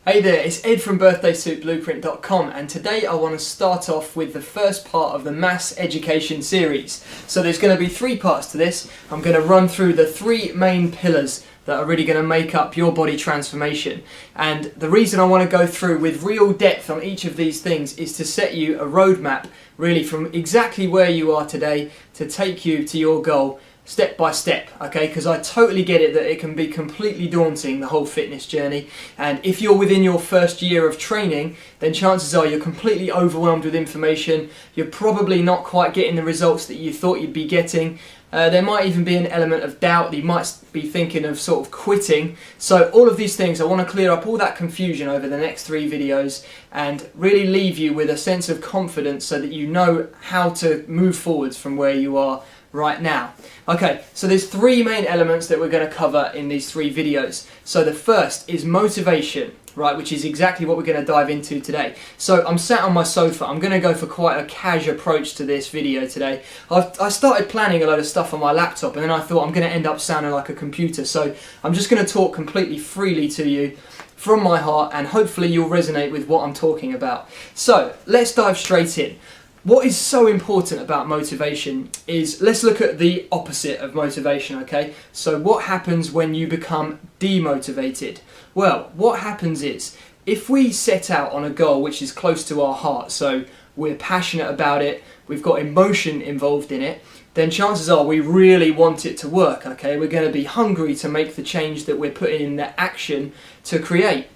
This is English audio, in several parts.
Hey there, it's Ed from birthdaysuitblueprint.com, and today I want to start off with the first part of the mass education series. So there's going to be three parts to this. I'm going to run through the three main pillars that are really going to make up your body transformation. And the reason I want to go through with real depth on each of these things is to set you a roadmap really from exactly where you are today to take you to your goal step by step, okay? Because I totally get it that it can be completely daunting, the whole fitness journey, and if you're within your first year of training, then chances are you're completely overwhelmed with information. You're probably not quite getting the results that you thought you'd be getting. There might even be an element of doubt. You might be thinking of sort of quitting. So all of these things, I want to clear up all that confusion over the next three videos and really leave you with a sense of confidence so that you know how to move forwards from where you are right now. Okay, so there's three main elements that we're going to cover in these three videos. So the first is motivation, right, which is exactly what we're going to dive into today. So I'm sat on my sofa. I'm going to go for quite a casual approach to this video today. I started planning a load of stuff on my laptop, and then I thought I'm going to end up sounding like a computer. So I'm just going to talk completely freely to you from my heart, and hopefully you'll resonate with what I'm talking about. So let's dive straight in. What is so important about motivation is, let's look at the opposite of motivation, okay? So what happens when you become demotivated? Well, what happens is, if we set out on a goal which is close to our heart, so we're passionate about it, we've got emotion involved in it, then chances are we really want it to work, okay? We're going to be hungry to make the change that we're putting in the action to create.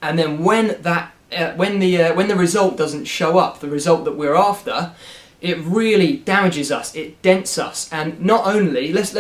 And then when the result doesn't show up, the result that we're after, it really damages us, it dents us. And not only, let's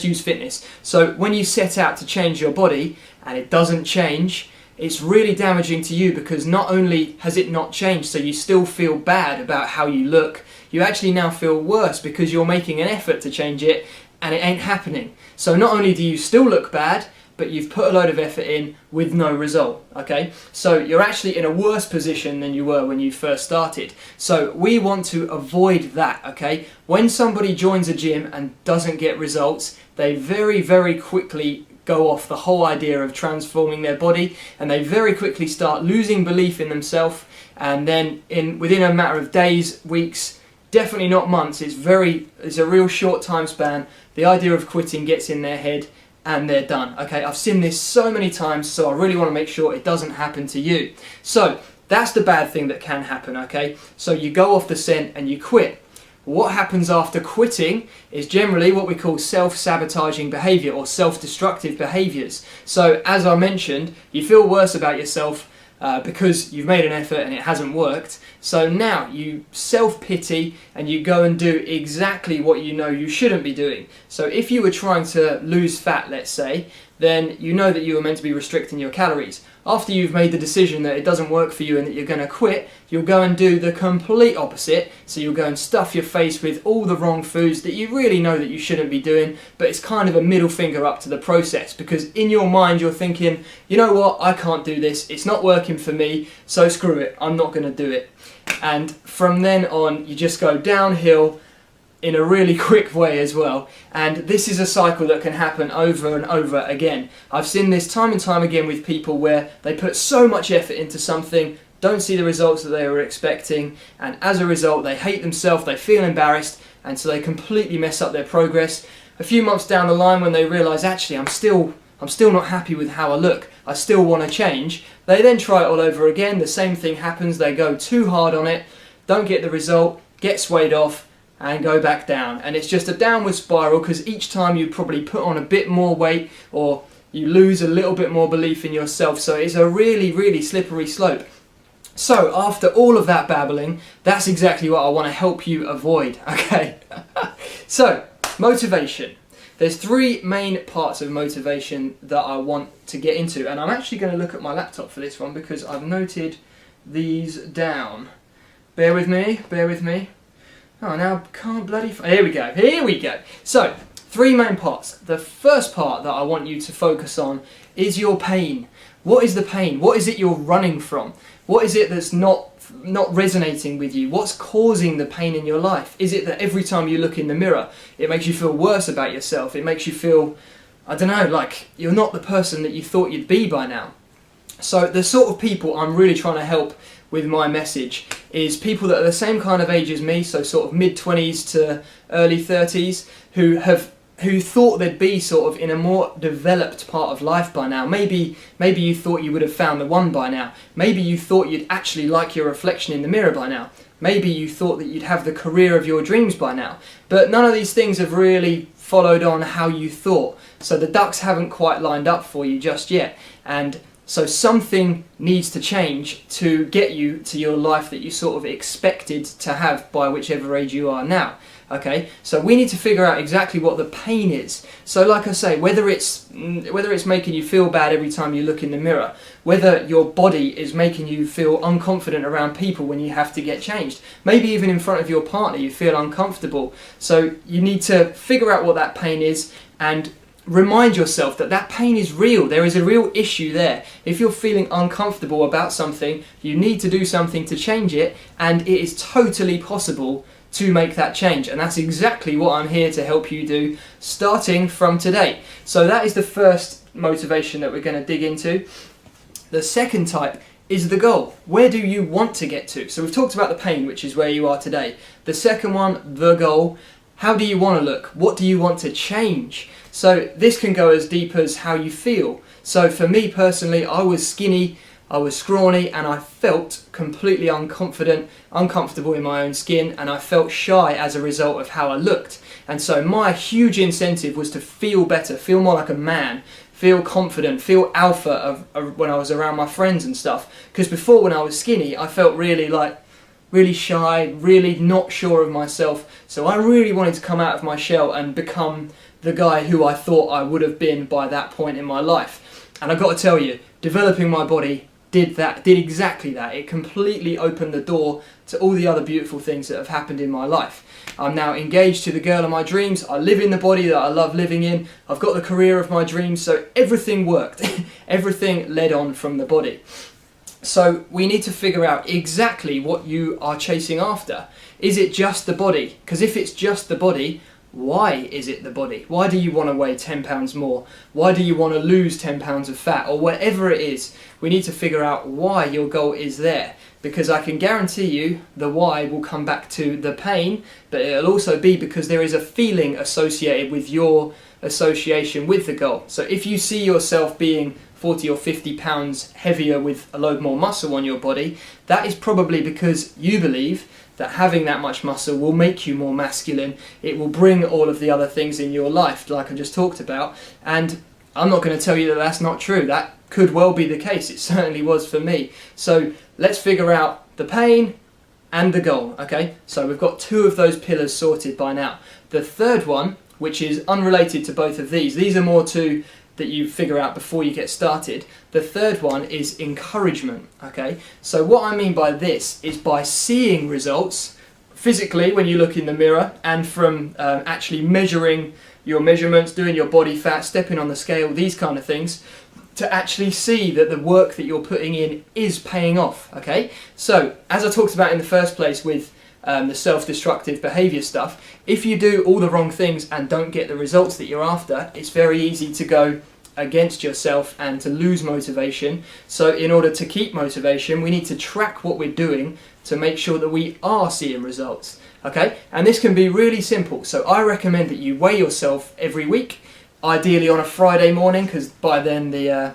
use fitness. So when you set out to change your body and it doesn't change, it's really damaging to you, because not only has it not changed, so you still feel bad about how you look, you actually now feel worse because you're making an effort to change it and it ain't happening. So not only do you still look bad, but you've put a load of effort in with no result, okay? So you're actually in a worse position than you were when you first started. So we want to avoid that, okay? When somebody joins a gym and doesn't get results, they very, very quickly go off the whole idea of transforming their body, and they very quickly start losing belief in themselves, and then within a matter of days, weeks, definitely not months, it's a real short time span, the idea of quitting gets in their head, and they're done. Okay, I've seen this so many times, so I really want to make sure it doesn't happen to you. So that's the bad thing that can happen, okay? So you go off the scent and you quit. What happens after quitting is generally what we call self-sabotaging behavior or self-destructive behaviors. So as I mentioned, you feel worse about yourself because you've made an effort and it hasn't worked. So now you self-pity and you go and do exactly what you know you shouldn't be doing. So if you were trying to lose fat, let's say, then you know that you were meant to be restricting your calories. After you've made the decision that it doesn't work for you and that you're going to quit, you'll go and do the complete opposite. So you'll go and stuff your face with all the wrong foods that you really know that you shouldn't be doing, but it's kind of a middle finger up to the process, because in your mind you're thinking, you know what, I can't do this, it's not working for me, so screw it, I'm not going to do it. And from then on, you just go downhill in a really quick way as well. And this is a cycle that can happen over and over again. I've seen this time and time again with people where they put so much effort into something, don't see the results that they were expecting, and as a result they hate themselves, they feel embarrassed, and so they completely mess up their progress. A few months down the line, when they realise, actually I'm still not happy with how I look, I still want to change, they then try it all over again, the same thing happens, they go too hard on it, don't get the result, get swayed off, and go back down. And it's just a downward spiral, because each time you probably put on a bit more weight or you lose a little bit more belief in yourself. So it's a really, really slippery slope. So after all of that babbling, that's exactly what I want to help you avoid, okay? So, motivation. There's three main parts of motivation that I want to get into, and I'm actually going to look at my laptop for this one because I've noted these down. Bear with me, bear with me. Oh, now can't bloody... Here we go. So, three main parts. The first part that I want you to focus on is your pain. What is the pain? What is it you're running from? What is it that's not resonating with you? What's causing the pain in your life? Is it that every time you look in the mirror, it makes you feel worse about yourself? It makes you feel, I don't know, like you're not the person that you thought you'd be by now. So the sort of people I'm really trying to help with my message is people that are the same kind of age as me, so sort of mid-20s to early 30s, who thought they'd be sort of in a more developed part of life by now. Maybe you thought you would have found the one by now. Maybe you thought you'd actually like your reflection in the mirror by now. Maybe you thought that you'd have the career of your dreams by now. But none of these things have really followed on how you thought. So the ducks haven't quite lined up for you just yet. And so something needs to change to get you to your life that you sort of expected to have by whichever age you are now. Okay, so we need to figure out exactly what the pain is. So like I say, whether it's making you feel bad every time you look in the mirror, whether your body is making you feel unconfident around people when you have to get changed, maybe even in front of your partner you feel uncomfortable. So you need to figure out what that pain is and remind yourself that that pain is real. There is a real issue there. If you're feeling uncomfortable about something, you need to do something to change it, and it is totally possible to make that change, and that's exactly what I'm here to help you do starting from today. So that is the first motivation that we're going to dig into. The second type is the goal. Where do you want to get to? So we've talked about the pain, which is where you are today. The second one, the goal. How do you want to look? What do you want to change? So this can go as deep as how you feel. So for me personally, I was skinny, I was scrawny, and I felt completely unconfident, uncomfortable in my own skin, and I felt shy as a result of how I looked. And so my huge incentive was to feel better, feel more like a man, feel confident, feel alpha when I was around my friends and stuff. Because before, when I was skinny, I felt really shy, really not sure of myself. So I really wanted to come out of my shell and become the guy who I thought I would have been by that point in my life. And I've got to tell you, developing my body did exactly that. It completely opened the door to all the other beautiful things that have happened in my life. I'm now engaged to the girl of my dreams. I live in the body that I love living in. I've got the career of my dreams. So everything worked. Everything led on from the body. So we need to figure out exactly what you are chasing after. Is it just the body? Because if it's just the body, why is it the body? Why do you want to weigh 10 pounds more? Why do you want to lose 10 pounds of fat? Or whatever it is, we need to figure out why your goal is there. Because I can guarantee you the why will come back to the pain, but it'll also be because there is a feeling associated with your association with the goal. So if you see yourself being 40 or 50 pounds heavier with a load more muscle on your body, that is probably because you believe that having that much muscle will make you more masculine. It will bring all of the other things in your life, like I just talked about. And I'm not going to tell you that that's not true. That could well be the case. It certainly was for me. So let's figure out the pain and the goal, okay? So we've got two of those pillars sorted by now. The third one, which is unrelated to both of these are more to that you figure out before you get started. The third one is encouragement, okay? So what I mean by this is by seeing results physically when you look in the mirror, and from actually measuring your measurements, doing your body fat, stepping on the scale, these kind of things, to actually see that the work that you're putting in is paying off, okay? So, as I talked about in the first place with the self-destructive behaviour stuff, if you do all the wrong things and don't get the results that you're after, it's very easy to go against yourself and to lose motivation. So in order to keep motivation, we need to track what we're doing to make sure that we are seeing results, okay? And this can be really simple. So I recommend that you weigh yourself every week, ideally on a Friday morning, because by then the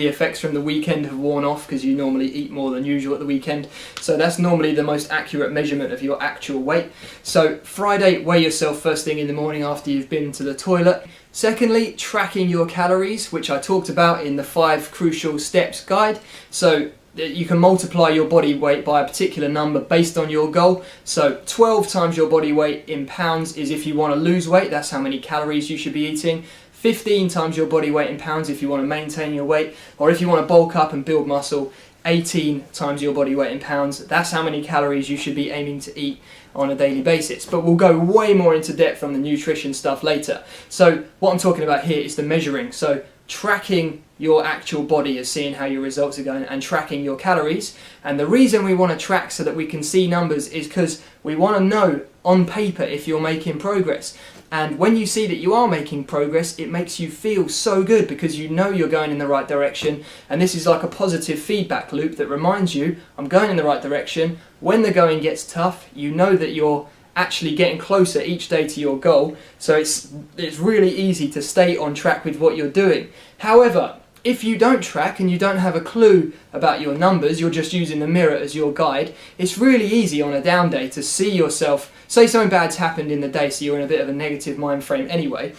effects from the weekend have worn off, because you normally eat more than usual at the weekend. So that's normally the most accurate measurement of your actual weight. So Friday, weigh yourself first thing in the morning after you've been to the toilet. Secondly, tracking your calories, which I talked about in the 5 crucial steps guide. So you can multiply your body weight by a particular number based on your goal. So 12 times your body weight in pounds is if you want to lose weight, that's how many calories you should be eating. 15 times your body weight in pounds if you want to maintain your weight, or if you want to bulk up and build muscle, 18 times your body weight in pounds. That's how many calories you should be aiming to eat on a daily basis. But we'll go way more into depth on the nutrition stuff later. So what I'm talking about here is the measuring. So tracking your actual body is seeing how your results are going, and tracking your calories. And the reason we want to track so that we can see numbers is because we want to know on paper if you're making progress. And when you see that you are making progress, it makes you feel so good because you know you're going in the right direction, and this is like a positive feedback loop that reminds you, I'm going in the right direction. When the going gets tough, you know that you're actually getting closer each day to your goal, so it's really easy to stay on track with what you're doing. However, if you don't track and you don't have a clue about your numbers, you're just using the mirror as your guide, it's really easy on a down day to see yourself, say something bad's happened in the day, so you're in a bit of a negative mind frame anyway.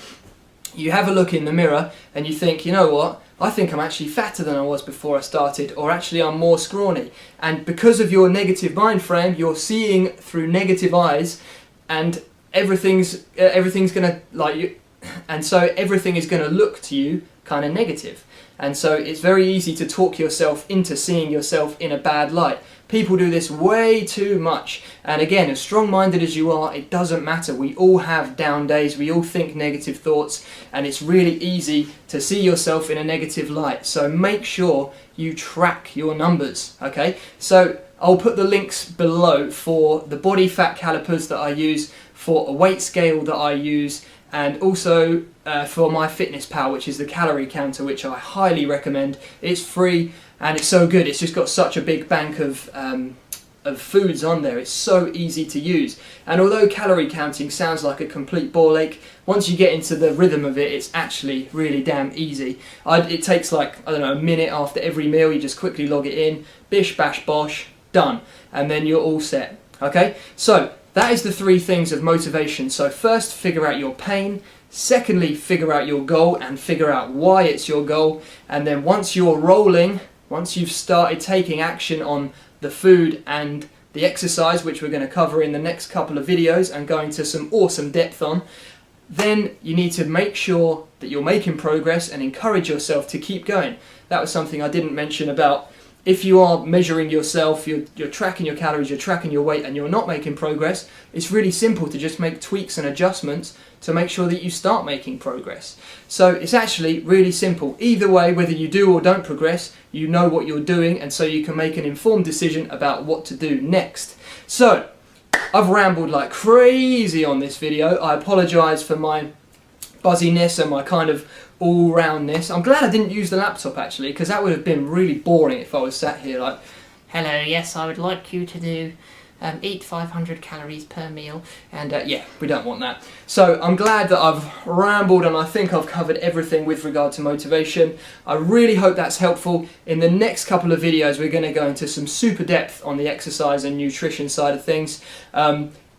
You have a look in the mirror and you think, you know what, I think I'm actually fatter than I was before I started, or actually I'm more scrawny. And because of your negative mind frame, you're seeing through negative eyes, and everything's gonna and so everything is gonna look to you kind of negative. And so it's very easy to talk yourself into seeing yourself in a bad light. People do this way too much. And again, as strong-minded as you are, it doesn't matter. We all have down days, we all think negative thoughts, and it's really easy to see yourself in a negative light. So make sure you track your numbers, okay? So I'll put the links below for the body fat calipers that I use, for a weight scale that I use, and also for my Fitness Pal, which is the calorie counter, which I highly recommend. It's free and it's so good. It's just got such a big bank of foods on there. It's so easy to use. And although calorie counting sounds like a complete ball ache, once you get into the rhythm of it, it's actually really damn easy. It takes like, I don't know, a minute after every meal. You just quickly log it in, bish bash bosh, done, and then you're all set. Okay, so that is the three things of motivation. So first, figure out your pain. Secondly, figure out your goal and figure out why it's your goal. And then once you're rolling, once you've started taking action on the food and the exercise, which we're going to cover in the next couple of videos and go into some awesome depth on, then you need to make sure that you're making progress and encourage yourself to keep going. That was something I didn't mention about. If you are measuring yourself, you're tracking your calories, you're tracking your weight, and you're not making progress, it's really simple to just make tweaks and adjustments to make sure that you start making progress. So it's actually really simple. Either way, whether you do or don't progress, you know what you're doing, and so you can make an informed decision about what to do next. So, I've rambled like crazy on this video. I apologise for my buzziness and my kind of all-roundness. I'm glad I didn't use the laptop actually, because that would have been really boring if I was sat here like, hello, yes, I would like you to do eat 500 calories per meal, and yeah, we don't want that. So I'm glad that I've rambled and I think I've covered everything with regard to motivation. I really hope that's helpful. In the next couple of videos we're going to go into some super depth on the exercise and nutrition side of things.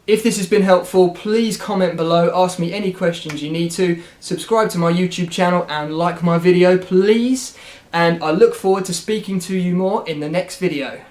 If this has been helpful, please comment below, ask me any questions you need to, subscribe to my YouTube channel and like my video please, and I look forward to speaking to you more in the next video.